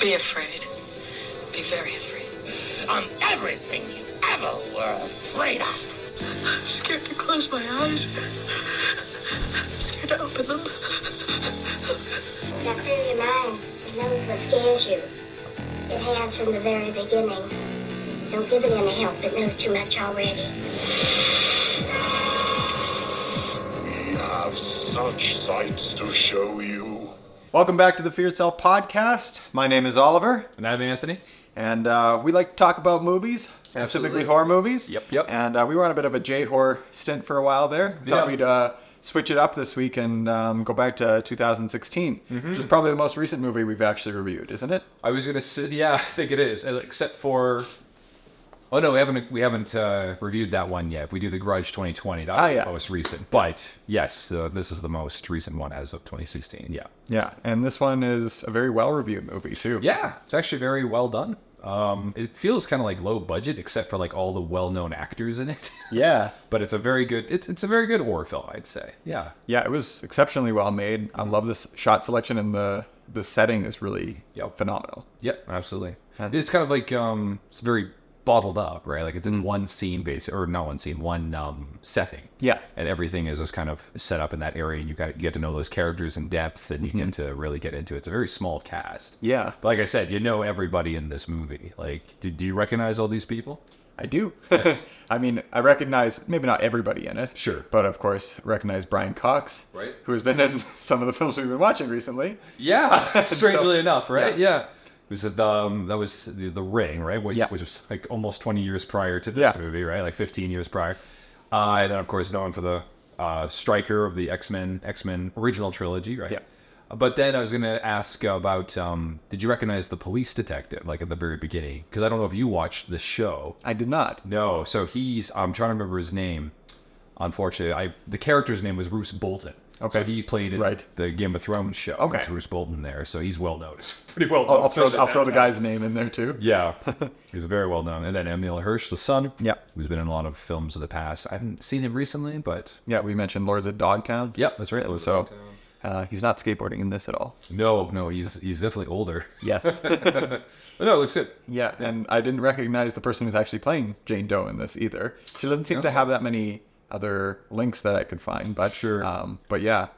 Be afraid. Be very afraid. On everything you ever were afraid of. I'm scared to close my eyes. I'm scared to open them. That through your minds knows what scares you. It has from the very beginning. Don't give it any help. It knows too much already. We have such sights to show you. Welcome back to the Fear Itself podcast. My name is Oliver. And I'm Anthony. And we like to talk about movies, specifically Absolutely. horror movies. Yep. And we were on a bit of a J-horror stint for a while there. Thought we'd switch it up this week and go back to 2016, which is probably the most recent movie we've actually reviewed, isn't it? I was gonna say, yeah, I think it is, except for. Oh no, we haven't reviewed that one yet. We do the Grudge 2020. That was the most recent. But yes, this is the most recent one as of 2016. Yeah. Yeah, and this one is a very well-reviewed movie too. Yeah, it's actually very well done. It feels kind of like low budget, except for like all the well-known actors in it. Yeah. But it's a very good. It's a very good horror film, I'd say. Yeah. Yeah, it was exceptionally well made. I love this shot selection, and the setting is really phenomenal. Yep, absolutely. It's kind of like it's very bottled up, right? Like it's in one scene one setting. Yeah. And everything is just kind of set up in that area, and you get to know those characters in depth, and you get to really get into it. It's a very small cast. Yeah. But like I said, you know everybody in this movie. Like, do you recognize all these people? I do. Yes. I mean, I recognize maybe not everybody in it. Sure. But of course, recognize Brian Cox. Right. Who has been in some of the films we've been watching recently. Yeah. Strangely enough, right? Yeah. It was that was the Ring, right? Which was like almost 20 years prior to this movie, right? Like 15 years prior. And then, of course, known for the striker of the X-Men original trilogy, right? Yeah. But then I was going to ask about, did you recognize the police detective, like at the very beginning? Because I don't know if you watched the show. I did not. No. So I'm trying to remember his name. Unfortunately, the character's name was Bruce Bolton. Okay. So he played in the Game of Thrones show. Okay. Bruce Bolton there, so he's well known. It's pretty well known. I'll throw the guy's name in there too. Yeah, he's very well known. And then Emil Hirsch, the son. Yeah. Who's been in a lot of films in the past. I haven't seen him recently, but yeah, we mentioned Lords of Dogtown. Yep, that's right. He's not skateboarding in this at all. No, he's definitely older. Yes. But no, it looks good. Yeah, and I didn't recognize the person who's actually playing Jane Doe in this either. She doesn't seem to have that many other links that I could find, but sure. But yeah.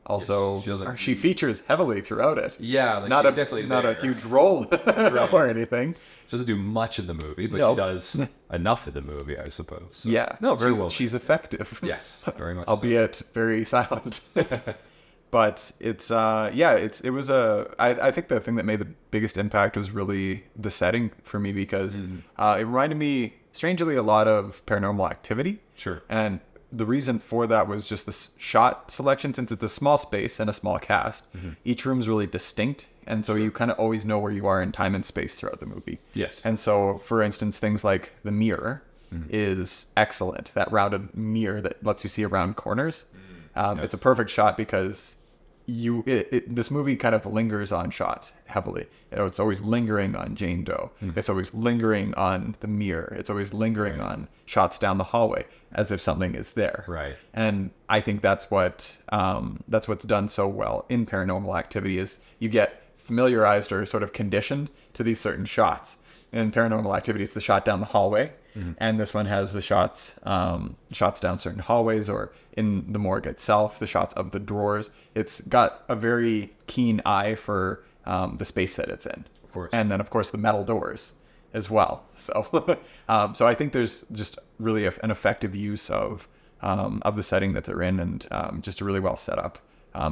Also, she features heavily throughout it. Yeah, like not she's definitely not a huge role or anything. She doesn't do much in the movie, but she does enough in the movie, I suppose. So, yeah, no, very well. She's effective. Yes, very much. Albeit very silent. But it's it was I think the thing that made the biggest impact was really the setting for me, because it reminded me strangely a lot of Paranormal Activity. Sure. And the reason for that was just the shot selection. Since it's a small space and a small cast, each room's really distinct, and so you kind of always know where you are in time and space throughout the movie. Yes. And so, for instance, things like the mirror is excellent. That rounded mirror that lets you see around corners. It's a perfect shot because this movie kind of lingers on shots heavily. It's always lingering on Jane Doe. It's always lingering on the mirror. It's always lingering on shots down the hallway, as if something is there. Right. And I think that's what's done so well in Paranormal Activity is you get familiarized or sort of conditioned to these certain shots. In Paranormal Activity, it's the shot down the hallway. And this one has the shots down certain hallways, or in the morgue itself, the shots of the drawers. It's got a very keen eye for the space that it's in. Of course. And then, of course, the metal doors as well. So so I think there's just really an effective use of the setting that they're in, and just a really well set up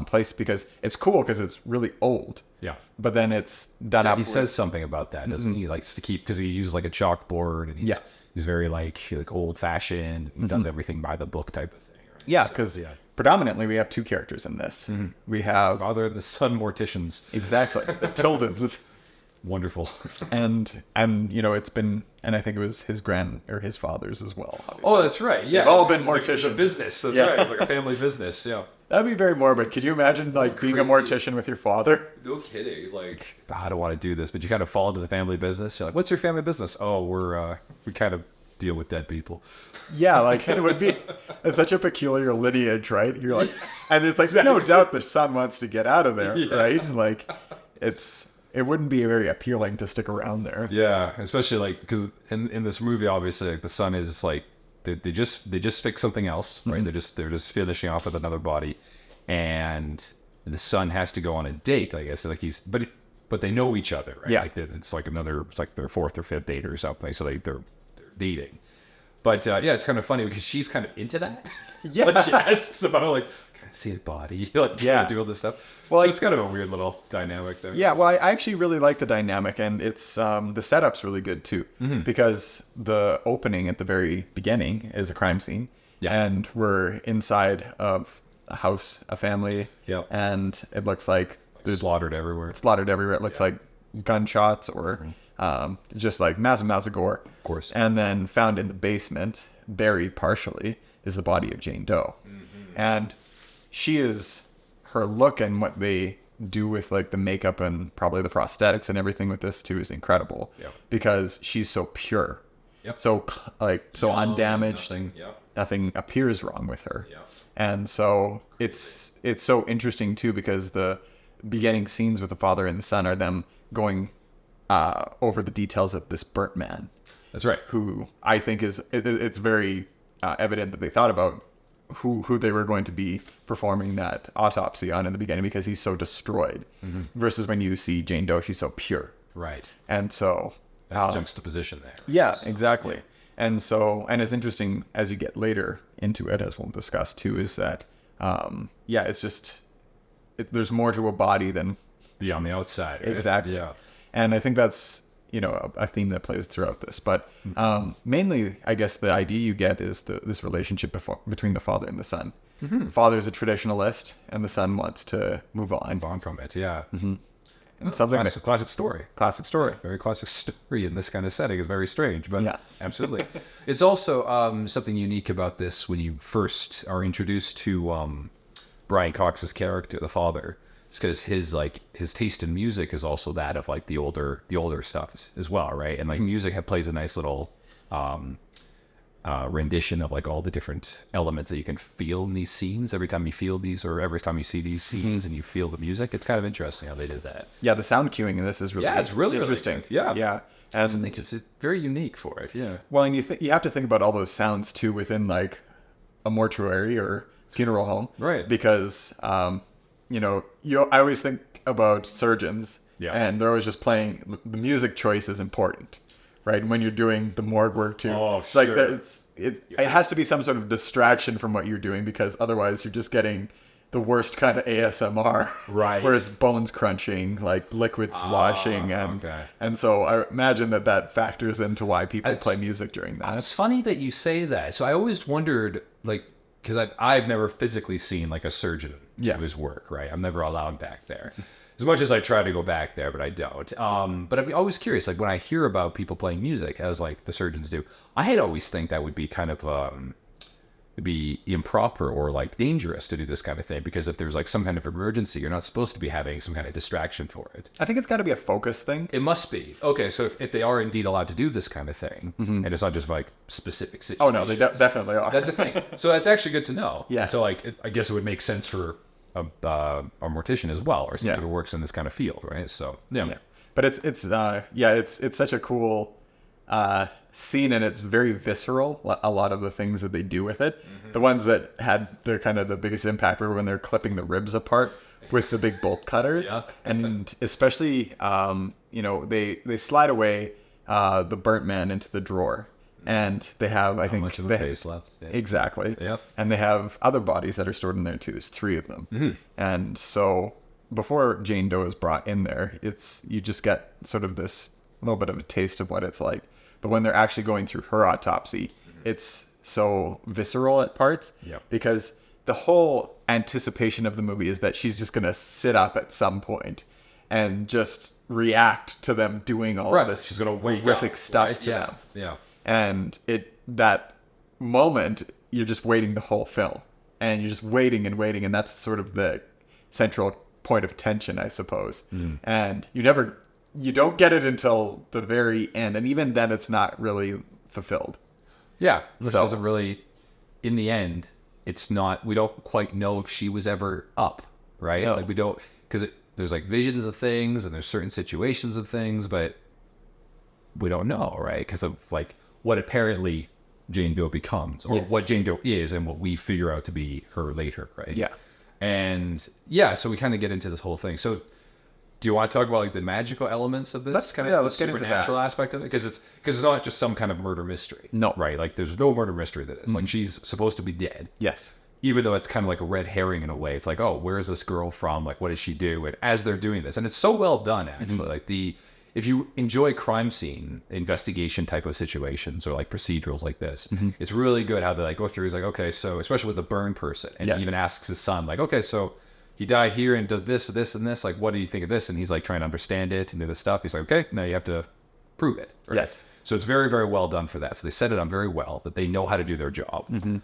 place, because it's cool because it's really old. Yeah. But then it's done up. He says something about that, doesn't he? He likes to keep, because he uses like a chalkboard, and he's very like old fashioned. He does everything by the book type of thing. Right? Yeah, because predominantly we have two characters in this. We have father and the son morticians. Exactly. The Tildens. Wonderful. And it's been, and I think it was his father's as well. Obviously. Oh, that's right. Yeah. They've all been morticians. It's a business. That's right. It's like a family business. Yeah. That'd be very morbid. Could you imagine being a mortician with your father? No kidding. He's like, I don't want to do this, but you kind of fall into the family business. You're like, what's your family business? Oh, we kind of deal with dead people. Yeah, like it would be such a peculiar lineage, right? You're like, and it's like no doubt the son wants to get out of there, right? Like it's it wouldn't be very appealing to stick around there. Yeah, especially like because in this movie, obviously, like the son is like they just fix something else, right? They're just finishing off with another body, and the son has to go on a date. I guess like but they know each other, right? Yeah. Like it's like their fourth or fifth date or something. So they're dating. But yeah, it's kind of funny because she's kind of into that. Yeah. Like, she asks about like, can I see a body? Like, Yeah. do all this stuff. Well, So it's kind of a weird little dynamic there. Yeah, well, I actually really like the dynamic, and it's the setup's really good too, because the opening at the very beginning is a crime scene, and we're inside of a house, a family, and it looks like there's Slaughtered everywhere. It looks like gunshots or just like massive gore. Of course. And then found in the basement, buried partially, is the body of Jane Doe, and her look and what they do with like the makeup and probably the prosthetics and everything with this too is incredible. Because she's so pure. So undamaged. Nothing appears wrong with her. And so it's so interesting too, because the beginning scenes with the father and the son are them going over the details of this burnt man. That's right. Who I think it's very evident that they thought about who they were going to be performing that autopsy on in the beginning, because he's so destroyed, versus when you see Jane Doe, she's so pure. Right. And so that's juxtaposition there. Yeah, exactly. And so, and it's interesting as you get later into it, as we'll discuss too, is that it's just there's more to a body than on the outside. Right? Exactly. Yeah. And I think that's a theme that plays throughout this. But mainly, I guess the idea you get is this relationship between the father and the son. The father's a traditionalist, and the son wants to move on. Move on from it, yeah. And something classic story. Classic story. Very classic story in this kind of setting. Is very strange, but yeah, absolutely. It's also something unique about this when you first are introduced to Brian Cox's character, the father. It's because his taste in music is also that of like the older stuff as well, right? And like music plays a nice little rendition of like all the different elements that you can feel in these scenes. Every time you feel these, or every time you see these scenes and you feel the music, it's kind of interesting how they did that. Yeah, the sound cueing in this is really it's really interesting. Really yeah. And it's very unique for it. Yeah. Well, and you have to think about all those sounds too within like a mortuary or funeral home, right? Because I always think about surgeons, and they're always just playing. The music choice is important, right? When you're doing the morgue work too, it's like it has to be some sort of distraction from what you're doing, because otherwise you're just getting the worst kind of ASMR, right? Where it's bones crunching, like liquid sloshing, and so I imagine that factors into why people play music during that. It's funny that you say that. So I always wondered, like, because I've never physically seen like a surgeon do his work, right? I'm never allowed back there. As much as I try to go back there, but I don't. But I'm always curious, like when I hear about people playing music, as like the surgeons do, I had always think that would be kind of it'd be improper or like dangerous to do this kind of thing, because if there's like some kind of emergency, you're not supposed to be having some kind of distraction for it. I think it's got to be a focus thing. It must be. Okay, so if they are indeed allowed to do this kind of thing, and it's not just like specific situations. Oh no, they definitely are. That's the thing. So that's actually good to know. Yeah. So like, I guess it would make sense for a mortician as well, or somebody who works in this kind of field, right? So yeah. But it's such a cool scene, and it's very visceral. A lot of the things that they do with it, the ones that had the kind of the biggest impact were when they're clipping the ribs apart with the big bolt cutters, and especially they slide away the burnt man into the drawer, and they have I think much of the face left. Yeah. Exactly. Yep. And they have other bodies that are stored in there too. There's 3 of them, and so before Jane Doe is brought in there, you just get sort of this little bit of a taste of what it's like. But when they're actually going through her autopsy, it's so visceral at parts, because the whole anticipation of the movie is that she's just going to sit up at some point and just react to them doing all of this. She's going to horrific stuff to them. Yeah. And that moment, you're just waiting the whole film, and you're just waiting, and that's sort of the central point of tension, I suppose. And you don't get it until the very end, and even then it's not really fulfilled. Yeah, which doesn't really, in the end, it's not, we don't quite know if she was ever up, right? No. Like we don't, because there's like visions of things and there's certain situations of things, but we don't know, right? Because of like what apparently Jane Doe becomes, or what Jane Doe is, and what we figure out to be her later, right? Yeah. And yeah, so we kind of get into this whole thing. So do you want to talk about like the magical elements of this? Let's get into supernatural that aspect of it, because it's not just some kind of murder mystery. No. Right? Like there's no murder mystery to this. Like she's supposed to be dead. Yes. Even though it's kind of like a red herring in a way. It's like, oh, where is this girl from? Like, what does she do? And as they're doing this, and it's so well done, actually. Like if you enjoy crime scene investigation type of situations or like procedurals like this, it's really good how they like go through. He's like, okay, so especially with the burn person, and he even asks his son, like, okay, so he died here and did this, this, and this. Like, what do you think of this? And he's like trying to understand it and do this stuff. He's like, okay, now you have to prove it. Right? Yes. So it's very, very well done for that. So they set it up very well that they know how to do their job. And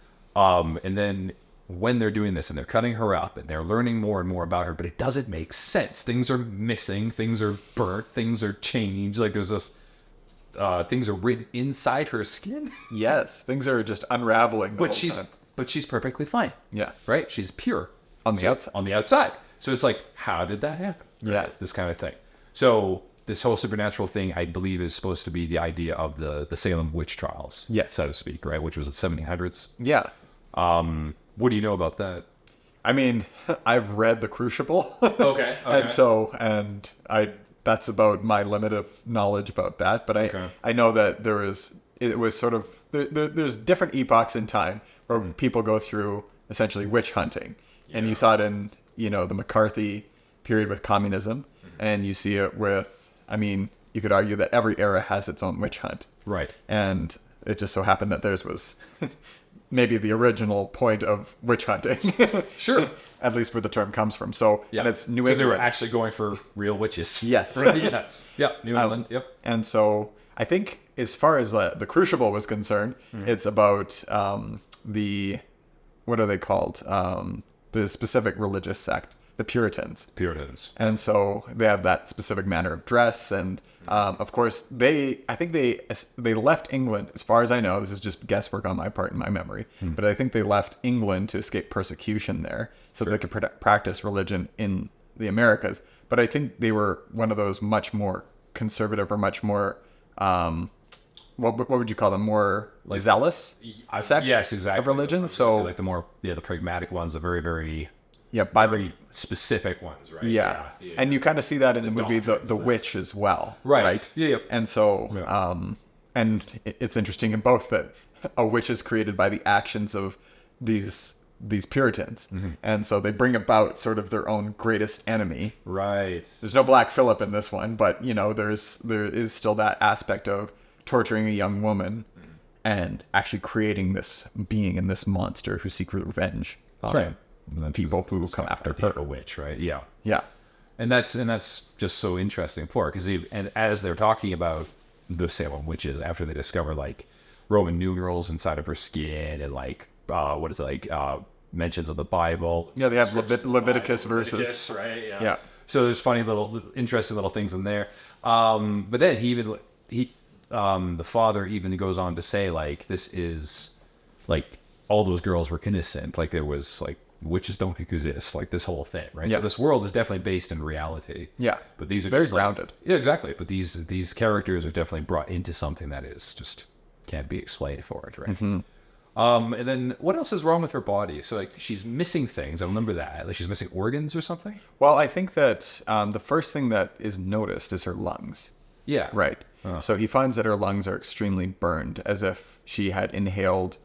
then when they're doing this and they're cutting her up and they're learning more and more about her, but it doesn't make sense. Things are missing, things are burnt, things are changed. Like there's this, things are written inside her skin. Yes, things are just unraveling. But she's perfectly fine. Yeah. Right? She's pure. On the outside. On the outside. So it's like, how did that happen? Right? Yeah. This kind of thing. So this whole supernatural thing, I believe, is supposed to be the idea of the Salem witch trials. Yes. So to speak, right? Which was the 1700s. Yeah. What do you know about that? I mean, I've read The Crucible. Okay. And that's about my limit of knowledge about that. But I know that it was sort of, there's different epochs in time where people go through essentially witch hunting. Yeah. And you saw it in, the McCarthy period with communism. And you see it with, I mean, you could argue that every era has its own witch hunt. Right. And it just so happened that theirs was maybe the original point of witch hunting. Sure. At least where the term comes from. So, yeah. And it's New England. Because they were actually going for real witches. Yes. Right? Yeah. Yeah. New England. Yep. And so I think as far as the Crucible was concerned, it's about what are they called? The specific religious sect, the Puritans. And so they have that specific manner of dress. And of course, I think they left England, as far as I know. This is just guesswork on my part in my memory. But I think they left England to escape persecution there so that they could practice religion in the Americas. But I think they were one of those much more conservative or much more, what would you call them? More like, zealous sect yes, exactly. of religion. So like the more, the pragmatic ones, the very, very... Yeah, very specific ones, right? Yeah. And you kind of see that in the movie The Witch as well. Right. Yeah. And so, and it's interesting in both that a witch is created by the actions of these Puritans. And so they bring about sort of their own greatest enemy. Right. There's no Black Phillip in this one, but, there is still that aspect of torturing a young woman and actually creating this being and this monster who seek revenge. Right. And then people who will come after her. A witch, right? Yeah. Yeah. And that's just so interesting for her, because and as they're talking about the Salem witches, after they discover like Roman numerals inside of her skin and like mentions of the Bible. Yeah, they have Leviticus verses. Leviticus, right? Yeah. So there's funny interesting little things in there. But then the father even goes on to say like this is like all those girls were innocent. Like there was like witches don't exist, like this whole thing, right? Yeah. So this world is definitely based in reality. Yeah. But these are very just grounded. Yeah, exactly. But these characters are definitely brought into something that is just can't be explained for it, right? And then what else is wrong with her body? So like she's missing things. I remember that. Like she's missing organs or something? Well, I think that the first thing that is noticed is her lungs. Yeah. Right. So he finds that her lungs are extremely burned, as if she had inhaled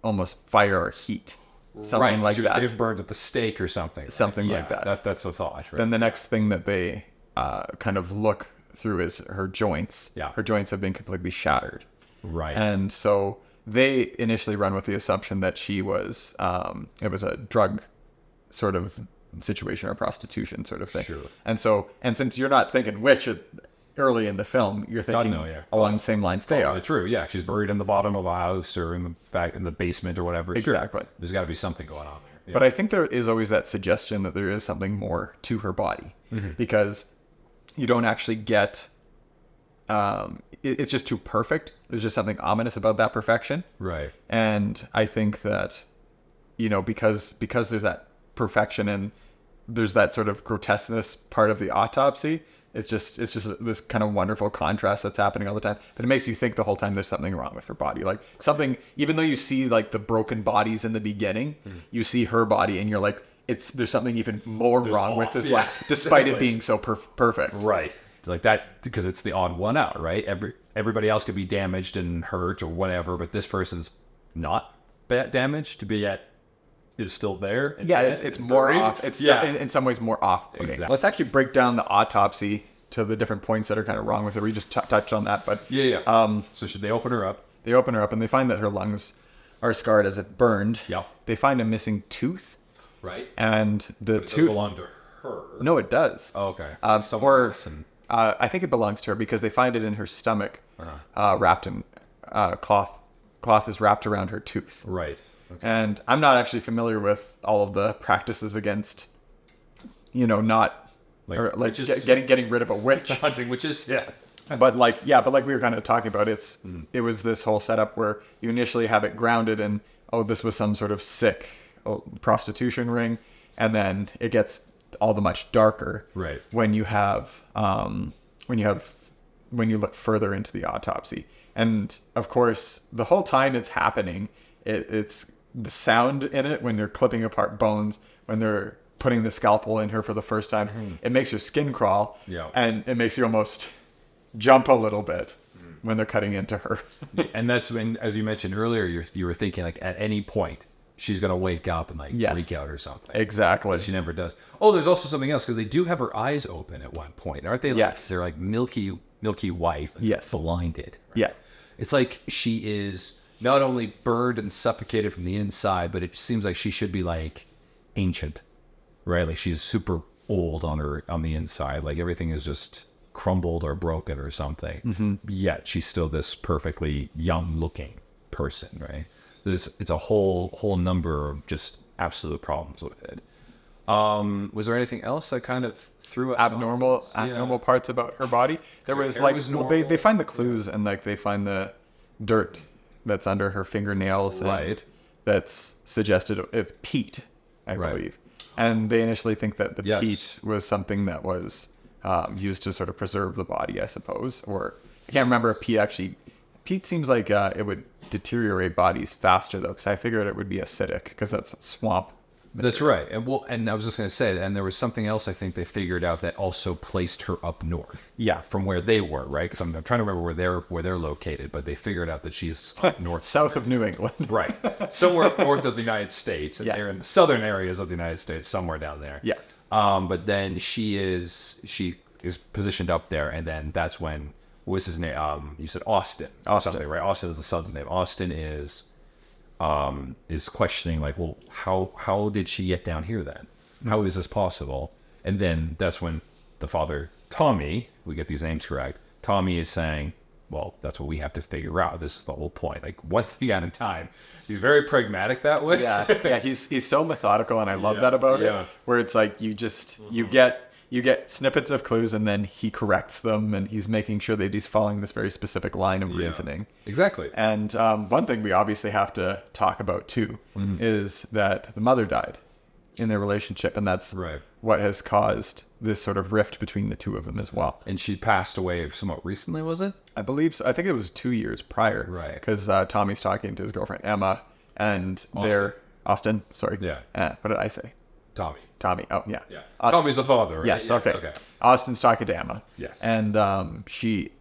almost fire or heat. Something like that. They've burned at the stake or something. Right? Something like that. That's a thought. Right? Then the next thing that they kind of look through is her joints. Yeah. Her joints have been completely shattered. Right. And so they initially run with the assumption that she was, it was a drug sort of situation or prostitution sort of thing. Sure. And since you're not thinking witch early in the film, you're thinking along the same lines they are. True, yeah. She's buried in the bottom of a house or in the basement or whatever. Exactly. Sure. There's got to be something going on there. Yeah. But I think there is always that suggestion that there is something more to her body because you don't actually get. It's just too perfect. There's just something ominous about that perfection. Right. And I think that, because there's that perfection and there's that sort of grotesqueness part of the autopsy. It's just this kind of wonderful contrast that's happening all the time. But it makes you think the whole time there's something wrong with her body. Like something, even though you see like the broken bodies in the beginning, you see her body and you're like, there's something even more wrong with this one, despite it being so perfect. Right. Like that, because it's the odd one out, right? Everybody else could be damaged and hurt or whatever, but this person's not damaged, but yet is still there. Yeah, it's more off. It's in some ways more off-putting. Exactly. Let's actually break down the autopsy to the different points that are kind of wrong with it. We just touched on that, but so should they open her up? They open her up and they find that her lungs are scarred as if burned. Yeah. They find a missing tooth. Right. And the tooth tooth belong to her. No, it does. Oh, okay. I think it belongs to her because they find it in her stomach, wrapped in cloth. Cloth is wrapped around her tooth. Right. Okay. And I'm not actually familiar with all of the practices against, not getting rid of a witch. Hunting witches, yeah. But like we were kind of talking about, it was this whole setup where you initially have it grounded in, this was some sort of sick prostitution ring, and then it gets all the much darker right when you look further into the autopsy. And of course, the whole time it's happening, it's the sound in it when they're clipping apart bones, when they're putting the scalpel in her for the first time, it makes your skin crawl, and it makes you almost jump a little bit when they're cutting into her. And that's when, as you mentioned earlier, you were thinking like at any point she's gonna wake up and like freak out or something. Exactly. But she never does. Oh, there's also something else because they do have her eyes open at one point, aren't they? Yes. They're like milky white. Yes. Blinded. Right? Yeah. It's like she is not only burned and suffocated from the inside, but it seems like she should be like ancient, right? Like she's super old on the inside. Like everything is just crumbled or broken or something. Yet she's still this perfectly young looking person, right? It's a whole number of just absolute problems with it. Was there anything else that kind of threw abnormal parts about her body? There was they find the clues and like they find the dirt that's under her fingernails, right? That's suggested it's peat, I believe. And they initially think that the peat was something that was used to sort of preserve the body, I suppose. Or I can't remember if peat seems like it would deteriorate bodies faster though, because I figured it would be acidic because that's swamp material. That's right. And I was just going to say, and there was something else I think they figured out that also placed her up north. Yeah, from where they were, right? Because I'm trying to remember where they're located, but they figured out that she's up north, south of New England, right? Somewhere north of the United States, and they're in the southern areas of the United States, somewhere down there. Yeah. But then she is positioned up there, and then that's when. What was his name? You said Austin. Something, right? Austin is the son's name. Austin is questioning like, well, how did she get down here then? How is this possible? And then that's when the father, Tommy, we get these names correct. Tommy is saying, well, that's what we have to figure out. This is the whole point. Like one thing at a time. He's very pragmatic that way. Yeah. He's so methodical, and I love that about it. Where it's like you get snippets of clues, and then he corrects them, and he's making sure that he's following this very specific line of reasoning. Exactly. And one thing we obviously have to talk about too is that the mother died in their relationship, and that's what has caused this sort of rift between the two of them as well. And she passed away somewhat recently, was it? I believe so. I think it was 2 years prior. Right. Because Tommy's talking to his girlfriend Emma, and Austin. Sorry. Yeah. What did I say? Tommy. Oh, yeah. Yeah. Tommy's the father, right? Yes, okay. Austin's talking to Emma. Yes. And he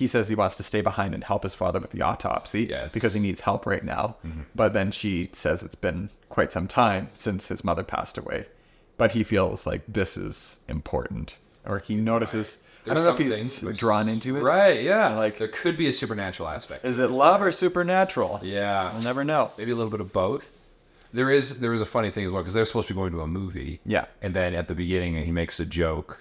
says he wants to stay behind and help his father with the autopsy because he needs help right now. But then she says it's been quite some time since his mother passed away. But he feels like this is important. Or he notices... I don't know if he's drawn into it. Right, yeah. Like there could be a supernatural aspect. Is it love or supernatural? Yeah. We'll never know. Maybe a little bit of both. There is a funny thing as well, because they're supposed to be going to a movie. Yeah. And then at the beginning, he makes a joke.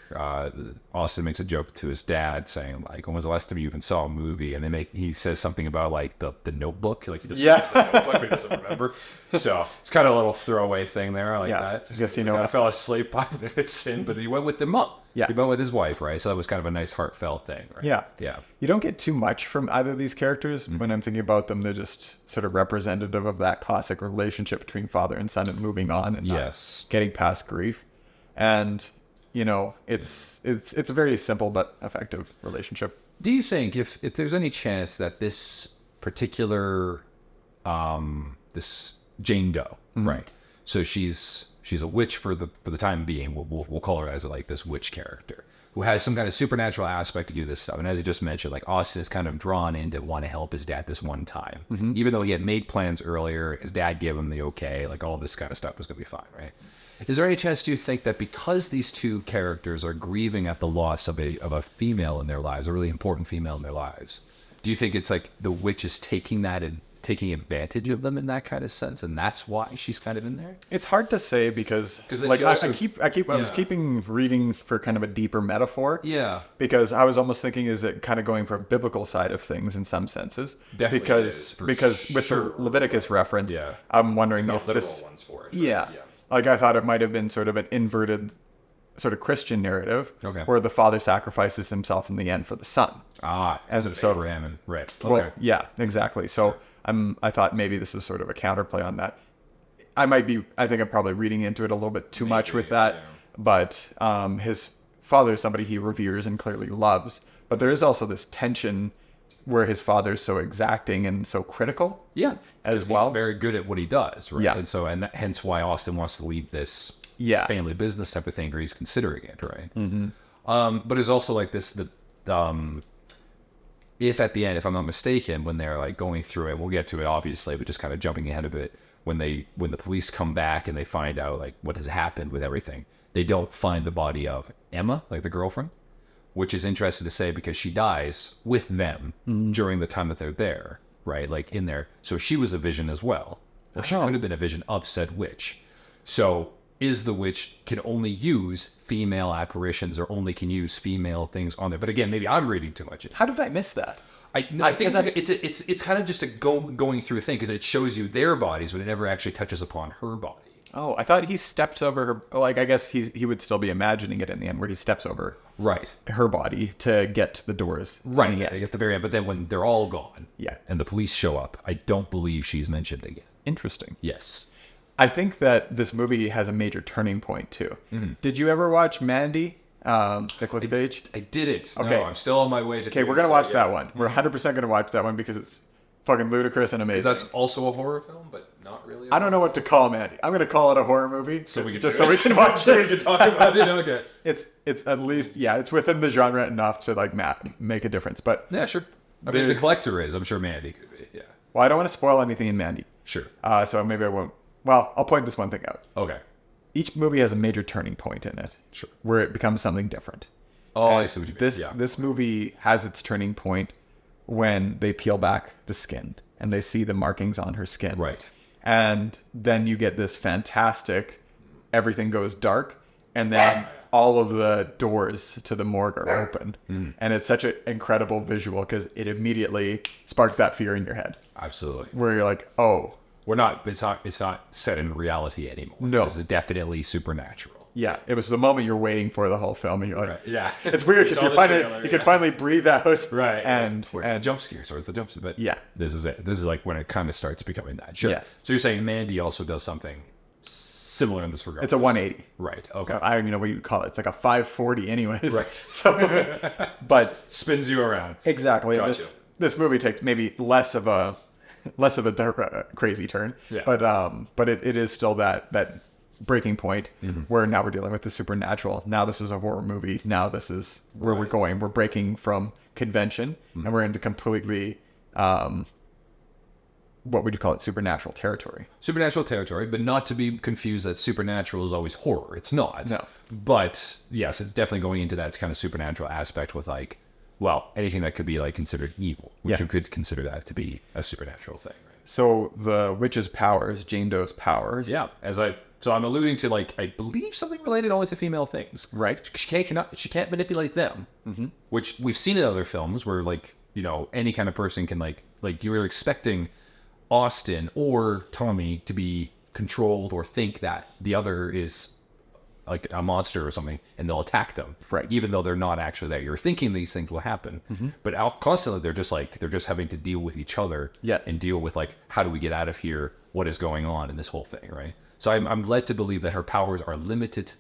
Austin makes a joke to his dad saying, like, when was the last time you even saw a movie? And he says something about, like, the Notebook. Like, he just the Notebook, but he doesn't remember. So it's kind of a little throwaway thing there. I like that. I guess, I fell asleep 5 minutes in, but he went with them up. Yeah. He went with his wife, right? So that was kind of a nice heartfelt thing, right? Yeah. Yeah. You don't get too much from either of these characters. When I'm thinking about them, they're just sort of representative of that classic relationship between father and son and moving on and not Yes. getting past grief. And, you know, it's a very simple but effective relationship. Do you think if there's any chance that this particular this Jane Doe, right? So she's a witch for the time being. We'll call her as like this witch character who has some kind of supernatural aspect to do this stuff. And as I just mentioned, like Austin is kind of drawn in to want to help his dad this one time, even though he had made plans earlier. His dad gave him the okay. Like all this kind of stuff was gonna be fine, right? Is there any chance, do you think, that because these two characters are grieving at the loss of a female in their lives, a really important female in their lives, do you think it's like the witch is taking that and taking advantage of them in that kind of sense, and that's why she's kind of in there? It's hard to say because then like she also- I was keeping reading for kind of a deeper metaphor. Yeah. Because I was almost thinking, is it kind of going for a biblical side of things in some senses? Definitely is, for because with sure. the Leviticus reference, Yeah. I'm wondering No if literal this ones for it. Yeah. Like I thought it might have been sort of an inverted sort of Christian narrative where the father sacrifices himself in the end for the son. As a so- Abraham, right. Okay. Well, yeah, exactly. So I thought maybe this is sort of a counterplay on that. I think I'm probably reading into it a little bit too much with that. yeah. But his father is somebody he reveres and clearly loves. But there is also this tension where his father is so exacting and so critical. Yeah. As 'Cause well. He's very good at what he does, right? Yeah. And so, hence why Austin wants to leave this Yeah. family business type of thing, or he's considering it, right? Mm-hmm. But it's also like this, if at the end, if I'm not mistaken, when they're like going through it, we'll get to it obviously, but just kind of jumping ahead a bit, when the police come back and they find out like what has happened with everything, they don't find the body of Emma, like the girlfriend, which is interesting to say because she dies with them during the time that they're there, right? Like in there. So she was a vision as well. Or she could have been a vision of said witch. So is the witch can only use female apparitions or only can use female things on there? But again, maybe I'm reading too much. How did I miss that? I think it's kind of just a going through thing because it shows you their bodies, but it never actually touches upon her body. Oh, I thought he stepped over her. Like, I guess he would still be imagining it in the end where he steps over Right. her body to get to the doors. Right. Yeah. At the very end. But then when they're all gone Yeah. and the police show up, I don't believe she's mentioned again. Interesting. Yes. I think that this movie has a major turning point too. Did you ever watch Mandy? Nicolas Cage? I did it. Okay. No, I'm still on my way to Okay, we're going to watch that one. We're 100% going to watch that one because it's fucking ludicrous and amazing. That's also a horror film, but not really. I don't know what to call Mandy. I'm going to call it a horror movie So we can just do so it. we can watch So we it. can talk about it. Okay. It's at least, yeah, it's within the genre enough to like make a difference. But, Yeah, sure. I mean, if the There's- collector is, I'm sure Mandy could be. Yeah. well, I don't want to spoil anything in Mandy. Sure. So maybe I won't. Well, I'll point this one thing out. Okay. Each movie has a major turning point in it. Sure. Where it becomes something different. Oh, I And see what you mean. This Yeah. this movie has its turning point when they peel back the skin and they see the markings on her skin. Right. And then you get this fantastic, everything goes dark, and then all of the doors to the morgue are opened. And it's such an incredible visual because it immediately sparks that fear in your head Absolutely. where you're like, oh, It's not set in reality anymore. No. This is definitely supernatural. yeah. It was the moment you're waiting for the whole film, and you're like, Right. Yeah. it's weird because Saw you the finally trailer, you can yeah. finally breathe out. Right. And where's the jump scare? So it's the jump scare. But Yeah. this is it. This is like when it kind of starts becoming that. Sure. Yes. So you're saying Mandy also does something similar in this regard? it's a 180. Right. Okay. I don't even know what you would call it. It's like a 540 anyways. Right. So, but Spins you around. exactly. Gotcha. This movie takes maybe less of a dark, crazy turn. Yeah. But it is still that breaking point Mm-hmm. where now we're dealing with the supernatural. Now this is a horror movie. Now this is where we're going. We're breaking from convention Mm-hmm. and we're into completely what would you call it? Supernatural territory. Supernatural territory, but not to be confused that supernatural is always horror. It's not. No. But yes, it's definitely going into that kind of supernatural aspect with like, well, anything that could be like considered evil, which Yeah. you could consider that to be a supernatural thing, right? So the witch's powers, Jane Doe's powers. Yeah, so I'm alluding to like I believe something related only to female things, Right. She can't manipulate them, which we've seen in other films where like any kind of person can like you're expecting Austin or Tommy to be controlled or think that the other is like a monster or something, and they'll attack them. Right. Even though they're not actually there. You're thinking these things will happen. But constantly they're just having to deal with each other. Yes. And deal with like, how do we get out of here? What is going on in this whole thing, right? So I'm led to believe that her powers are limited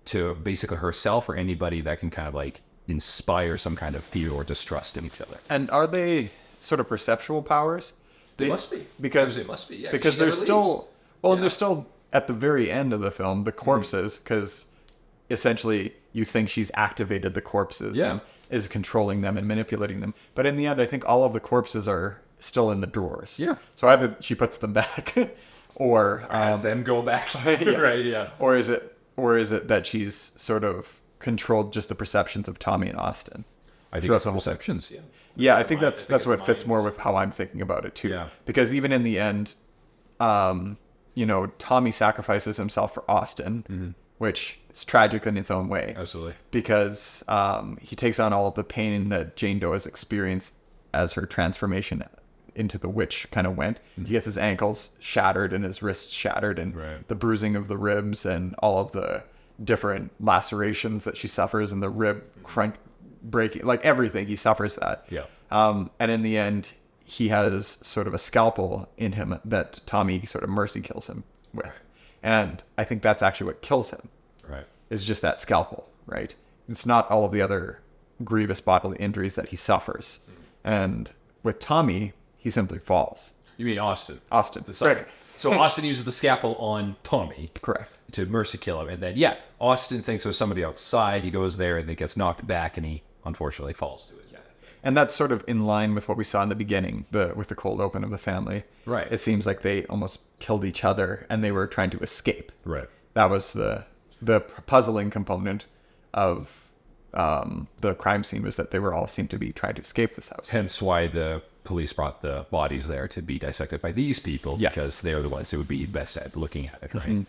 to basically herself or anybody that can kind of like inspire some kind of fear or distrust in each other. And are they sort of perceptual powers? They must be. Because They must be, yeah. Because She there's never still leaves. well, and there's still at the very end of the film the corpses, because essentially you think she's activated the corpses and is controlling them and manipulating them. But in the end, I think all of the corpses are still in the drawers. Yeah. So either she puts them back, or Has them go back. yes. Right, yeah. Or is it that she's sort of controlled just the perceptions of Tommy and Austin? I think throughout it's the whole thing. perceptions, yeah. Yeah, I think it's that's what fits minds. more with how I'm thinking about it too. Yeah. Because even in the end, Tommy sacrifices himself for Austin, which is tragic in its own way. Absolutely. Because he takes on all of the pain that Jane Doe has experienced as her transformation into the witch kind of went. He gets his ankles shattered and his wrists shattered, and the bruising of the ribs and all of the different lacerations that she suffers and the rib breaking, like everything, he suffers that. Yeah. And in the end, he has sort of a scalpel in him that Tommy sort of mercy kills him with. And I think that's actually what kills him. Right. Is just that scalpel, right? It's not all of the other grievous bodily injuries that he suffers. And with Tommy, he simply falls. You mean Austin? Austin. Sorry. So Austin uses the scalpel on Tommy. Correct. To mercy kill him. And then, Austin thinks there's somebody outside. He goes there and then gets knocked back and he unfortunately falls to his death. And that's sort of in line with what we saw in the beginning, with the cold open of the family. Right. It seems like they almost killed each other and they were trying to escape. Right. That was the puzzling component of the crime scene, was that they were all seemed to be trying to escape this house. Hence why the police brought the bodies there to be dissected by these people, because they're the ones who would be best at looking at it, right?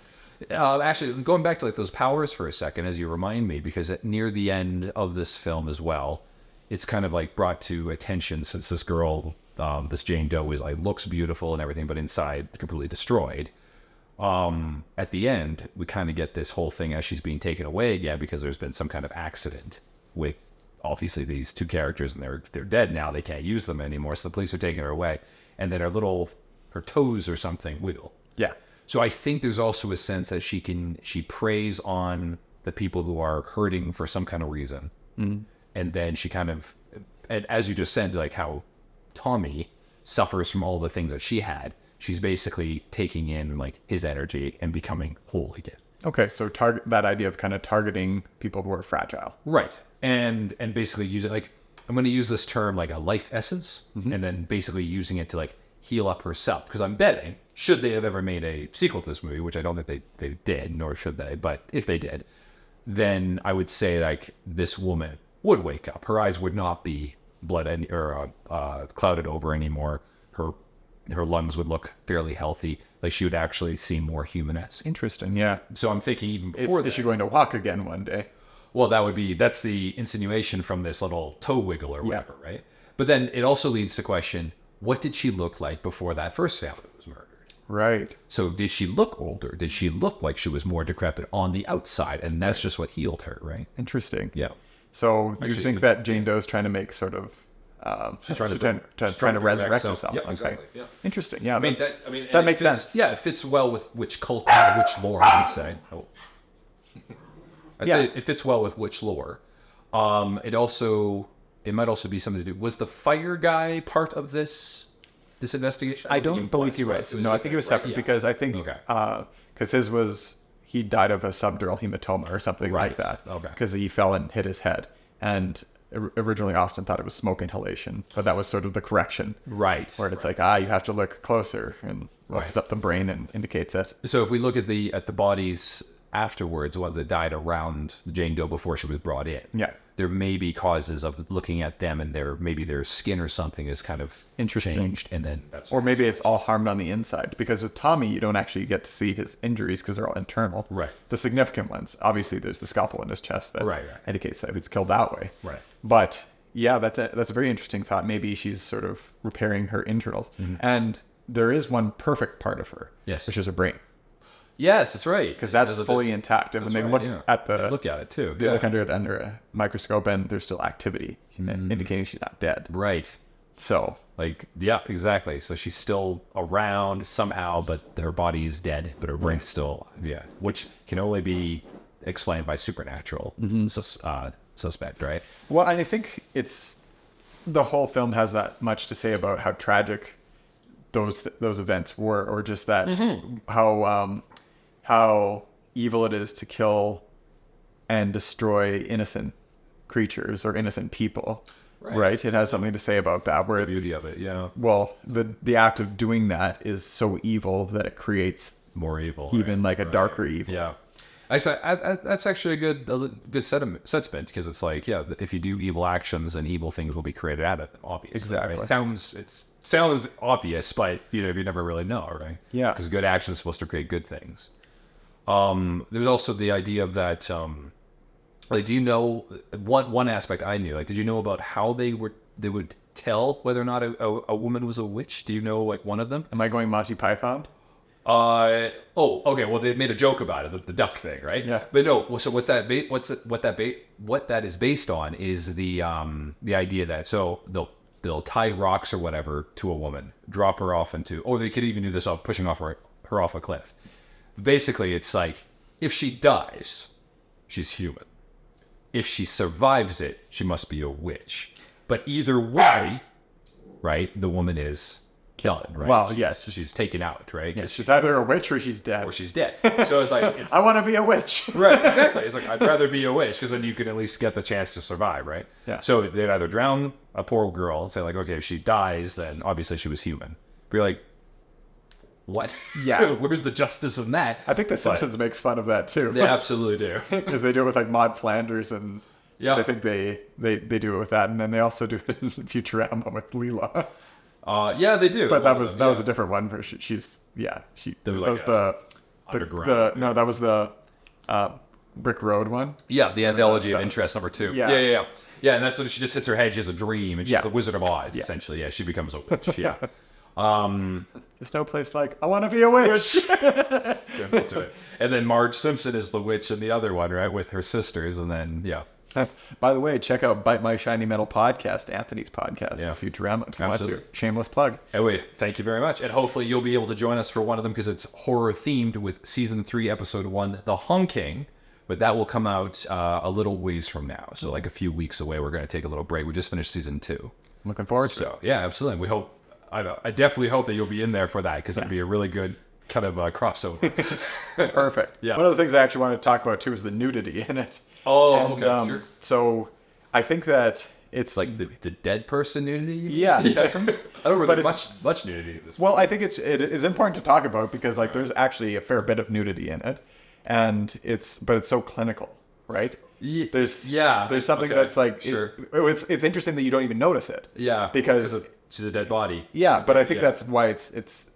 Actually, going back to like those powers for a second, as you remind me, because near the end of this film as well, it's kind of like brought to attention, since this girl, this Jane Doe, is like looks beautiful and everything, but inside completely destroyed. At the end, we kind of get this whole thing as she's being taken away again, because there's been some kind of accident with obviously these two characters, and they're dead now. They can't use them anymore, so the police are taking her away, and then her toes or something wiggle. Yeah. So I think there's also a sense that she preys on the people who are hurting for some kind of reason, and then she kind of, and as you just said, like how Tommy suffers from all the things that she had, she's basically taking in like his energy and becoming whole again. Okay, so that idea of kind of targeting people who are fragile. Right. And basically use it like, I'm going to use this term like a life essence, and then basically using it to like heal up herself. Because I'm betting, should they have ever made a sequel to this movie, which I don't think they did, nor should they, but if they did, then I would say like this woman would wake up. Her eyes would not be clouded over anymore. Her lungs would look fairly healthy. Like she would actually seem more human-esque. Interesting, yeah. So I'm thinking even before is she going to walk again one day? Well, that's the insinuation from this little toe wiggle or whatever, right? But then it also leads to question, what did she look like before that first family was murdered? Right. So did she look older? Did she look like she was more decrepit on the outside? And that's just what healed her, right? Interesting. Yeah. So you Actually, think that Jane Doe's trying to make sort of She's trying to resurrect herself. Yeah, exactly. Okay. Yeah. Interesting. Yeah. That makes sense. Yeah, it fits well with witch cult, witch lore, I would say. I'd say it fits well with witch lore. It might also be something to do. Was the fire guy part of this investigation? I don't believe he was. No, I think he was separate because I think because his was he died of a subdural hematoma or something like that. Okay. Because he fell and hit his head, and originally Austin thought it was smoke inhalation, but that was sort of the correction. Right. Where it's like, you have to look closer, and looks up the brain and indicates it. So if we look at the bodies afterwards, the ones that died around Jane Doe before she was brought in, there may be causes of looking at them and maybe their skin or something is kind of changed, and then or maybe it's all harmed on the inside, because with Tommy you don't actually get to see his injuries because they're all internal. Right. The significant ones, obviously, there's the scalpel in his chest that indicates that he's killed that way. Right. But yeah, that's a very interesting thought. Maybe she's sort of repairing her internals, and there is one perfect part of her, yes, which is her brain. Yes, that's right. Because that's fully intact. And when they look at it too. They look under it under a microscope, and there's still activity, indicating she's not dead. Right. So, like, yeah, exactly. So she's still around somehow, but her body is dead, but her brain's still, which can only be explained by supernatural suspect, right? Well, and I think the whole film has that much to say about how tragic those events were, or just that how evil it is to kill and destroy innocent creatures or innocent people. Right. It has something to say about that. Where the beauty of it, yeah. Well, the act of doing that is so evil that it creates more evil, even like a darker evil. Yeah. That's actually a good sentiment, because it's like, if you do evil actions, then evil things will be created out of it, obviously. Exactly. Right? It sounds obvious, but you never really know, right? Yeah. Because good action is supposed to create good things. There's also the idea of that, like, do you know, one aspect I knew, like, did you know about how they would tell whether or not a woman was a witch? Do you know, like, one of them? Am I going Monty Python? Okay. Well, they made a joke about it, the duck thing, right? Yeah. But no. So what that is based on is the idea that they'll tie rocks or whatever to a woman, drop her off or they could even do this off pushing her off a cliff. Basically, it's like, if she dies, she's human. If she survives it, she must be a witch. But either way, right, the woman is killed, right? Well, yes. She's taken out, right? Yes, she's either a witch or she's dead. So it's like... I want to be a witch. Right, exactly. It's like, I'd rather be a witch, because then you can at least get the chance to survive, right? Yeah. So they'd either drown a poor girl and say, like, okay, if she dies, then obviously she was human. But you're like, what? Yeah. Where's the justice in that? I think The Simpsons makes fun of that too. They absolutely do. Because they do it with like Maude Flanders, and I think they do it with that, and then they also do it in Futurama with Leela. Yeah, they do. But that was a different one. That was the Brick Road one. Yeah, the Anthology of Interest #2. Yeah. Yeah, and that's when she just hits her head. She has a dream, and she's the Wizard of Oz, essentially. Yeah, she becomes a witch. Yeah. There's no place like, I want to be a witch. And then Marge Simpson is the witch in the other one, right, with her sisters, and then By the way, check out Bite My Shiny Metal podcast, Anthony's podcast, Futurama. Absolutely. Shameless plug. Anyway, thank you very much, and hopefully you'll be able to join us for one of them, because it's horror themed, with season 3, episode 1, The Honking. But that will come out a little ways from now, so like a few weeks away. We're going to take a little break. We just finished season 2. Looking forward to it. Yeah, absolutely. We hope. I definitely hope that you'll be in there for that, because it'd be a really good kind of crossover. Perfect. Yeah. One of the things I actually wanted to talk about too is the nudity in it. Okay, sure. So I think that it's like the dead person nudity. Yeah. I don't remember much nudity in this. Well, I think it is important to talk about, because like there's actually a fair bit of nudity in it, and it's so clinical, right? There's something that's like it's interesting that you don't even notice it. Yeah. Because she's a dead body. Yeah, but I think that's why it's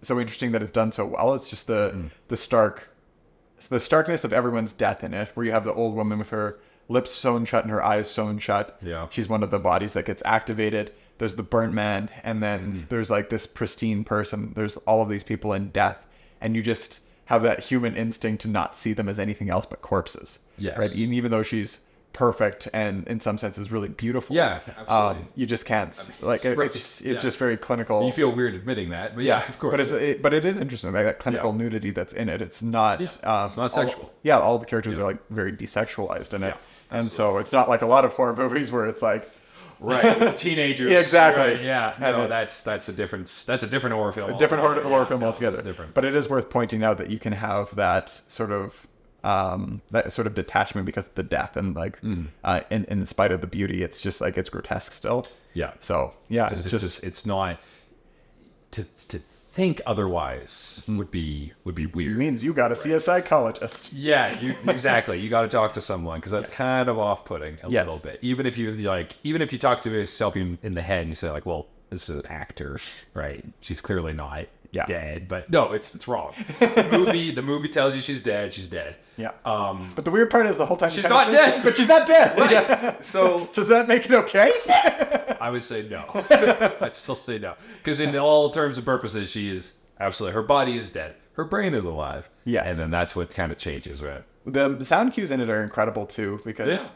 so interesting that it's done so well. It's just the starkness of everyone's death in it, where you have the old woman with her lips sewn shut and her eyes sewn shut. Yeah. She's one of the bodies that gets activated. There's the burnt man, and then there's like this pristine person. There's all of these people in death, and you just have that human instinct to not see them as anything else but corpses. Yes. Right? Even though she's perfect and in some senses really beautiful. Yeah, absolutely. You just can't it's just very clinical. You feel weird admitting that, but yeah, of course. But it is interesting, like that clinical nudity that's in it. It's not it's not sexual. All the characters are like very desexualized in it. And so it's not like a lot of horror movies where it's like teenagers. Yeah, exactly. Right, yeah. No, that's a different horror film. A different horror film altogether. It's different. But it is worth pointing out that you can have that sort of detachment because of the death, and like in spite of the beauty, it's just like it's grotesque still. Yeah. So it's not to think otherwise would be weird. It means you got to see a psychologist. Yeah, exactly. You got to talk to someone, because that's kind of off-putting a little bit. Even if you talk to yourself in the head and you say like, well, this is an actor, right? She's clearly not dead, but no, it's wrong. The movie tells you she's dead. She's dead. Yeah. But the weird part is the whole time she's not dead. But she's not dead. Right. Yeah. So does that make it okay? I would say no. I'd still say no, because in all terms and purposes, she is absolutely. Her body is dead. her brain is alive. Yes. And then that's what kind of changes, right? The sound cues in it are incredible too, because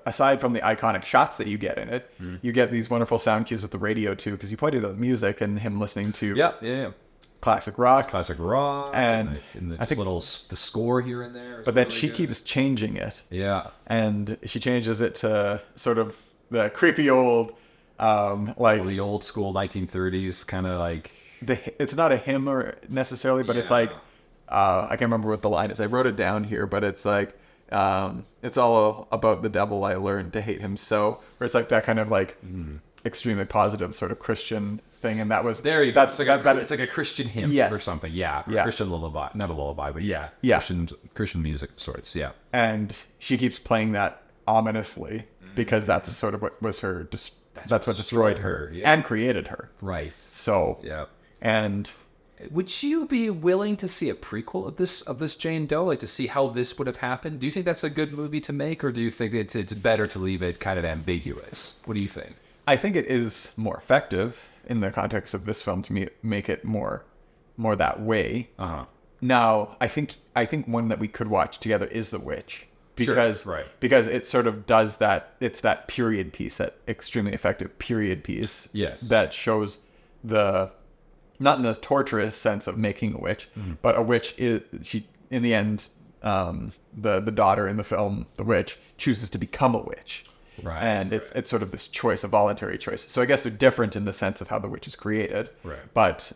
aside from the iconic shots that you get in it, you get these wonderful sound cues with the radio too, because you pointed out the music and him listening to classic rock. Classic rock. And the I think the score here and there. But then she keeps changing it. Yeah. And she changes it to sort of the creepy old, the old school 1930s kind of like. It's not a hymn or necessarily, but it's like, I can't remember what the line is. I wrote it down here, but it's like, it's all about the devil. I learned to hate him so. Where it's like that kind of like extremely positive sort of Christian thing, and that was there. It's like a Christian hymn or something. Yeah. Christian lullaby, not a lullaby, but Christian music of sorts. Yeah. And she keeps playing that ominously because that's sort of what was her. That's what destroyed her and created her. Right. So. Yeah. And. Would you be willing to see a prequel of this Jane Doe, like to see how this would have happened? Do you think that's a good movie to make, or do you think it's better to leave it kind of ambiguous? What do you think? I think it is more effective in the context of this film to make it more that way. Now, I think one that we could watch together is The Witch, because because it sort of does that. It's that period piece, that extremely effective period piece. Yes. That shows not in the torturous sense of making a witch, but a witch she in the end, the daughter in the film, The Witch, chooses to become a witch. Right. And it's sort of this choice, a voluntary choice. So I guess they're different in the sense of how the witch is created. Right. But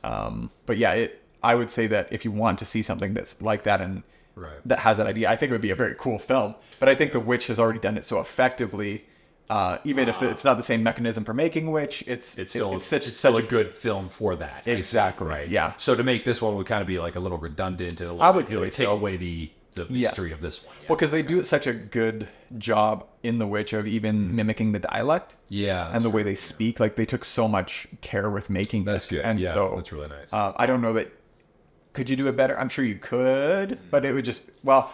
yeah, I would say that if you want to see something that's like that and that has that idea, I think it would be a very cool film. But I think The Witch has already done it so effectively. Even if it's not the same mechanism for making Witch, it's still a good film for that. Exactly. Right. Yeah. So to make this one would kind of be like a little redundant, and I would take away the mystery of this one. Well, because they do such a good job in The Witch of even mimicking the dialect. Yeah. And the way they speak, like they took so much care with making that's this. Good. And so that's really nice. I don't know that. Could you do it better? I'm sure you could, but it would just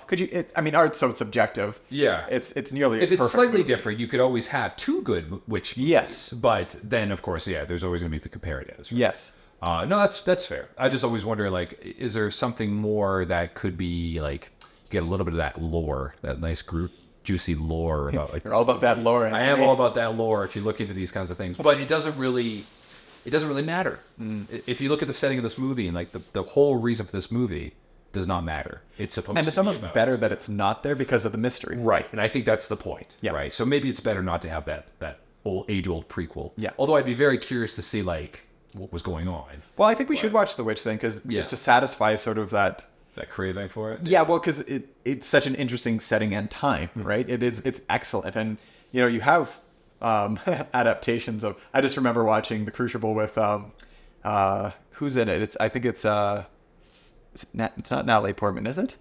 could you? Art's so subjective. Yeah, it's nearly if it's perfect slightly movie. different, you could always have two good witch movies. Yes, but then of course, there's always going to be the comparatives. Right? Yes. No, that's fair. I just always wonder, like, is there something more that could be like you get a little bit of that lore, that nice juicy lore about like. You're all about that lore. I am all about that lore. If you look into these kinds of things, but it doesn't really matter. If you look at the setting of this movie and like the whole reason for this movie does not matter. It's supposed and it's almost better that it's not there because of the mystery. Right. And I think that's the point. Yeah. Right. So maybe it's better not to have that age-old prequel. Yeah. Although I'd be very curious to see like what was going on. Well, I think we should watch The Witch then, because just to satisfy sort of that craving for it. Yeah. Well, because it's such an interesting setting and time, right? It's excellent, and you have adaptations of. I just remember watching The Crucible with who's in it? It's not Natalie Portman, is it?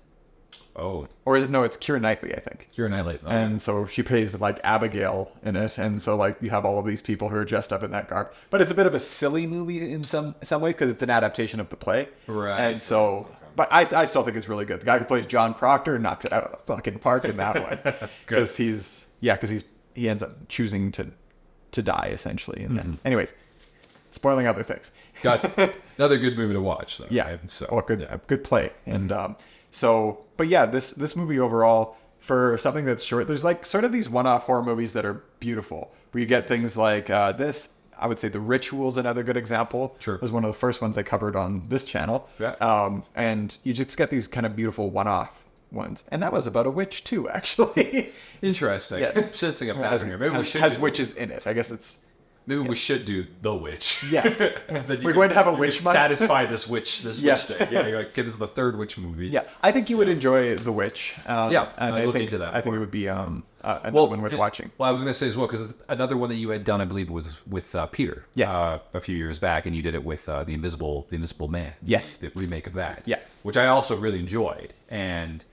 Oh. Or is it? No, it's Keira Knightley, I think. Keira Knightley. Okay. And so she plays like Abigail in it, and so like you have all of these people who are dressed up in that garb. But it's a bit of a silly movie in some way because it's an adaptation of the play. Right. And so, but I still think it's really good. The guy who plays John Proctor knocks it out of the fucking park in that one because he ends up choosing to die essentially. And then, anyways, spoiling other things. Got another good movie to watch. Though, yeah. Right? So a good play. And but yeah, this movie overall, for something that's short, there's like sort of these one-off horror movies that are beautiful, where you get things like this. I would say The Ritual's another good example. Sure. It was one of the first ones I covered on this channel. Yeah. And you just get these kind of beautiful one-off ones. And that was about a witch too, actually. Interesting. Yes. Sensing a pattern here. Maybe we should has witches in it. I guess it's... Maybe we should do The Witch. Yes. We're going to have a witch month. Satisfy this witch thing. Yeah, you're like, okay, this is the third witch movie. Yeah, I think you would enjoy The Witch. And I think into that. I think it would be another one worth watching. Well, I was going to say as well, because another one that you had done, I believe, was with Peter. Yes. A few years back, and you did it with the Invisible Man. Yes. The remake of that. Yeah. Which I also really enjoyed, and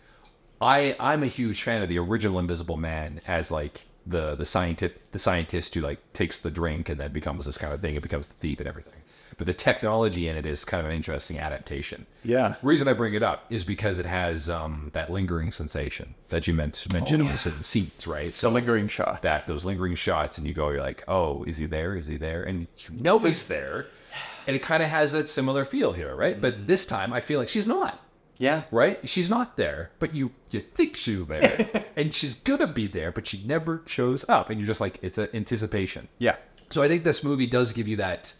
I'm a huge fan of the original Invisible Man as like the scientist who like takes the drink and then becomes this kind of thing. It becomes the thief and everything. but the technology in it is kind of an interesting adaptation. Yeah. Reason I bring it up is because it has that lingering sensation that you mentioned in certain scenes, right? So lingering shot. Those lingering shots, and you're like, oh, is he there? Is he there? And you know he's there. And it kind of has that similar feel here, right? But this time I feel like she's not. Yeah. Right? She's not there, but you think she's there. And she's gonna be there, but she never shows up. And you're just like, it's an anticipation. Yeah. So I think this movie does give you that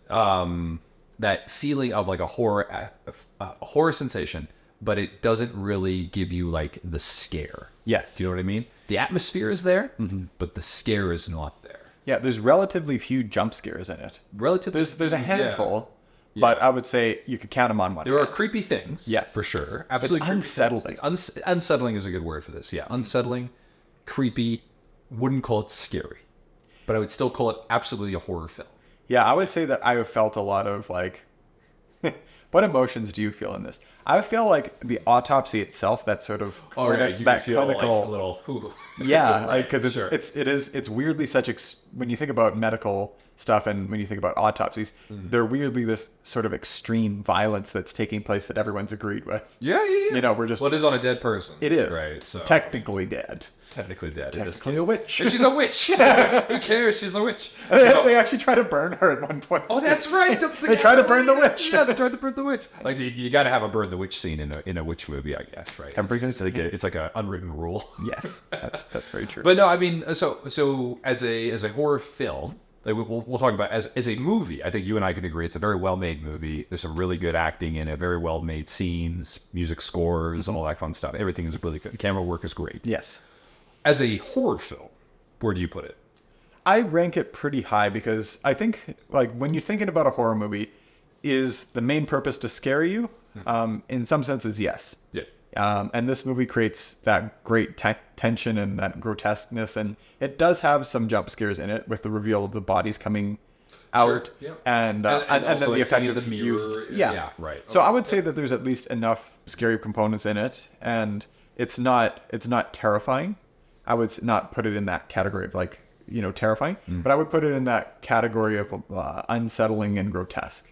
that feeling of like a horror sensation, but it doesn't really give you like the scare. Yes. Do you know what I mean? The atmosphere is there, but the scare is not there. Yeah, there's relatively few jump scares in it. There's a handful, but I would say you could count them on one There are creepy things, yes, for sure. Absolutely, it's unsettling. Unsettling is a good word for this. Yeah, unsettling, creepy. Wouldn't call it scary, but I would still call it absolutely a horror film. Yeah, I would say that I have felt a lot of like, what emotions do you feel in this? I feel like the autopsy itself, that sort of that clinical, like a little, ooh. yeah, right, because it's weirdly when you think about medical stuff and when you think about autopsies, they're weirdly this sort of extreme violence that's taking place that everyone's agreed with. Yeah. You know, we're just. Well, it is on a dead person. It is. Right. So technically dead. Technically dead. Technically a witch. And she's a witch. Who cares? She's a witch. They actually try to burn her at one point. Oh, that's right. They try to burn the witch. Yeah, they tried to burn the witch. Like you got to have a burn the witch scene in a witch movie, I guess, right? It's like an unwritten rule. Yes, that's very true. But no, I mean, so as a horror film, like we'll talk about as a movie. I think you and I can agree it's a very well made movie. There's some really good acting in it, very well made scenes, music scores, all that fun stuff. Everything is really good. The camera work is great. Yes. As a horror film, where do you put it? I rank it pretty high because I think, like, when you're thinking about a horror movie, is the main purpose to scare you? In some senses, yes. Yeah. And this movie creates that great tension and that grotesqueness, and it does have some jump scares in it with the reveal of the bodies coming out, yeah. and then the effect of use. Yeah, right. So I would say that there's at least enough scary components in it, and it's not terrifying. I would not put it in that category of like, terrifying, but I would put it in that category of unsettling and grotesque.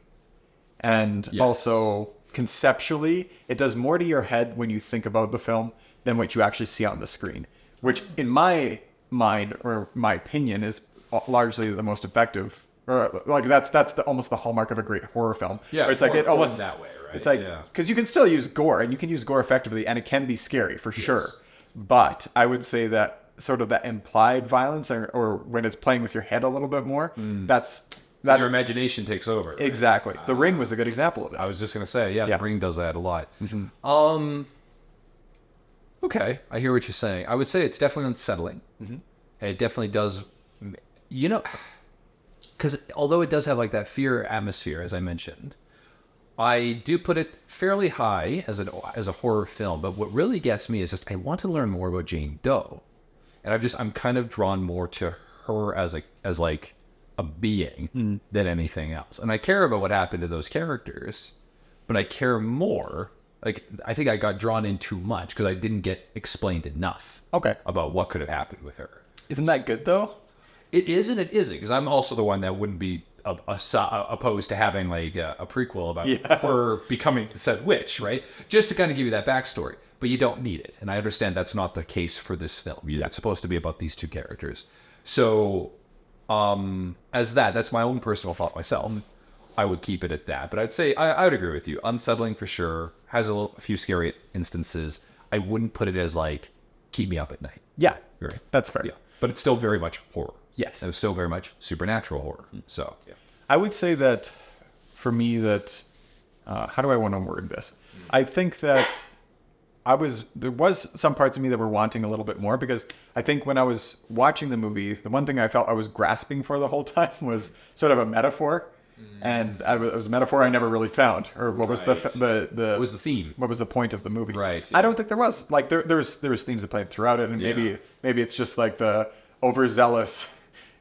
And also conceptually, it does more to your head when you think about the film than what you actually see on the screen, which in my mind or my opinion is largely the most effective. Or like that's almost the hallmark of a great horror film. Yeah, it's like it almost that way, right? It's like because you can still use gore and you can use gore effectively and it can be scary for sure. But I would say that sort of that implied violence or when it's playing with your head a little bit more, that your imagination takes over. Exactly. The Ring was a good example of it. I was just going to say, The Ring does that a lot. Okay, I hear what you're saying. I would say it's definitely unsettling. And it definitely does, because although it does have like that fear atmosphere, as I mentioned, I do put it fairly high as a horror film, but what really gets me is just I want to learn more about Jane Doe, and I'm kind of drawn more to her as like a being than anything else, and I care about what happened to those characters, but I care more. Like I think I got drawn in too much because I didn't get explained enough. About what could have happened with her. Isn't that good though? It is and it isn't, because I'm also the one that wouldn't be opposed to having like a prequel about her becoming said witch, right? Just to kind of give you that backstory, but you don't need it. And I understand that's not the case for this film. It's supposed to be about these two characters. So as that's my own personal thought myself. I would keep it at that. But I'd say I would agree with you. Unsettling for sure. Has a few scary instances. I wouldn't put it as like keep me up at night. Yeah, right. That's fair. Yeah, but it's still very much horror. Yes, and it's still very much supernatural horror. So I would say that for me that how do I want to word this? I think that there was some parts of me that were wanting a little bit more, because I think when I was watching the movie, the one thing I felt I was grasping for the whole time was sort of a metaphor. And it was a metaphor I never really found, or what was the what was the theme? What was the point of the movie? Right. I don't think there was. Like there was themes that played throughout it, and maybe it's just like the overzealous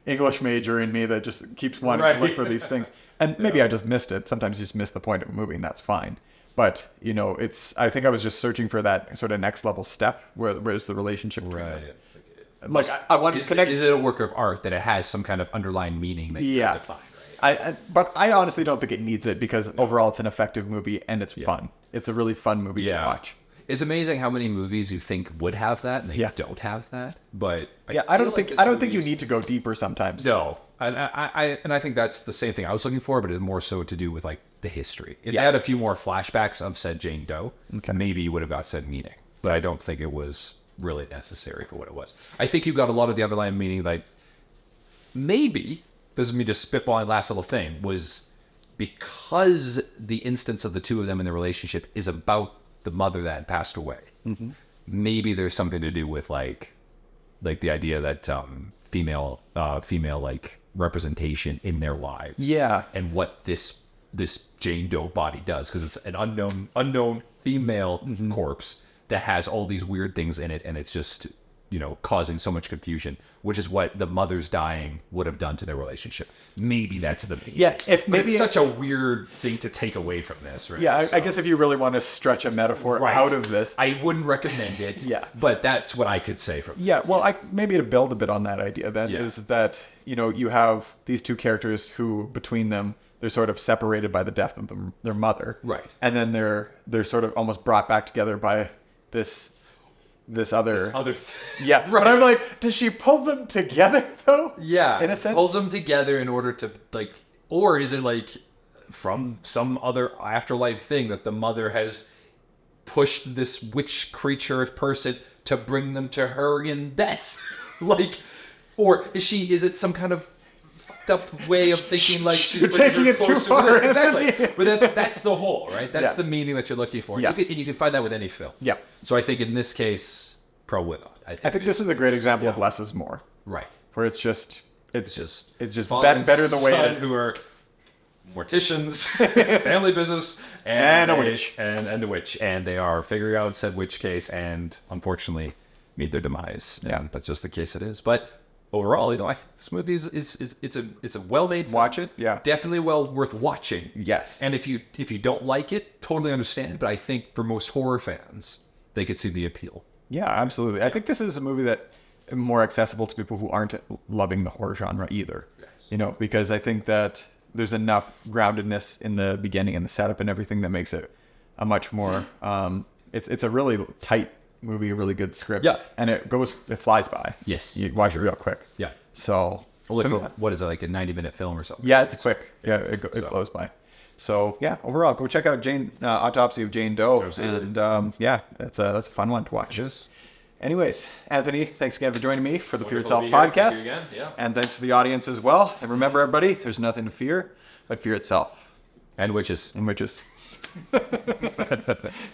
English major in me that just keeps wanting to look for these things, and maybe I just missed it. Sometimes you just miss the point of a movie, and that's fine. But I think I was just searching for that sort of next level step. Where's the relationship? Right. Like I want to connect. Is it a work of art that it has some kind of underlying meaning that you define? But I honestly don't think it needs it because overall it's an effective movie and it's fun. It's a really fun movie to watch. It's amazing how many movies you think would have that and they don't have that. But I don't think you need to go deeper sometimes. No, and I think that's the same thing I was looking for, but it's more so to do with like the history. It had a few more flashbacks of said Jane Doe. Okay. Maybe you would have got said meaning, but I don't think it was really necessary for what it was. I think you got a lot of the underlying meaning, like maybe this is me just spitballing last little thing was because the instance of the two of them in the relationship is about the mother that had passed away. Mm-hmm. Maybe there's something to do with like the idea that female like representation in their lives. Yeah, and what this Jane Doe body does, because it's an unknown female corpse that has all these weird things in it, and it's just causing so much confusion, which is what the mother's dying would have done to their relationship. Maybe that's the thing. Yeah, it's such a weird thing to take away from this, right? Yeah, I guess if you really want to stretch a metaphor out of this, I wouldn't recommend it. Yeah, but that's what I could say from. Yeah, well, maybe to build a bit on that idea, then is that you have these two characters who between them they're sort of separated by the death of their mother, right? And then they're sort of almost brought back together by this other yeah, right. But I'm like, does she pull them together though? Yeah, in a sense, pulls them together in order to like, or is it like from some other afterlife thing that the mother has pushed this witch creature person to bring them to her in death? Like, or is it some kind of fucked up way of thinking like she's taking it too far? Exactly. But that's the whole, right? That's the meaning that you're looking for. Yeah. And you can find that with any film. Yeah. So I think in this case, probably not. I think this is a great example of less is more. Right. Where it's just better the way it is. Who are morticians, family business, and a witch. And a witch. And they are figuring out said witch case and unfortunately meet their demise. Yeah. And that's just the case it is. But overall, I think this movie is a well-made film. Watch it. Yeah. Definitely well worth watching. Yes. And if you don't like it, totally understand. But I think for most horror fans, they could see the appeal. Yeah, absolutely. I think this is a movie that is more accessible to people who aren't loving the horror genre either. Yes. Because I think that there's enough groundedness in the beginning and the setup and everything that makes it a much more it's a really tight movie, a really good script. Yeah. And it flies by. Yes. You watch it real quick. Yeah. So what is it, like a 90-minute film or something? Yeah, it's quick. Yeah, it blows by. So yeah, overall, go check out Autopsy of Jane Doe, and that's a fun one to watch. Yes. Anyways, Anthony, thanks again for joining me for the Fear Itself podcast, and thanks for the audience as well. And remember, everybody, there's nothing to fear but fear itself, and witches.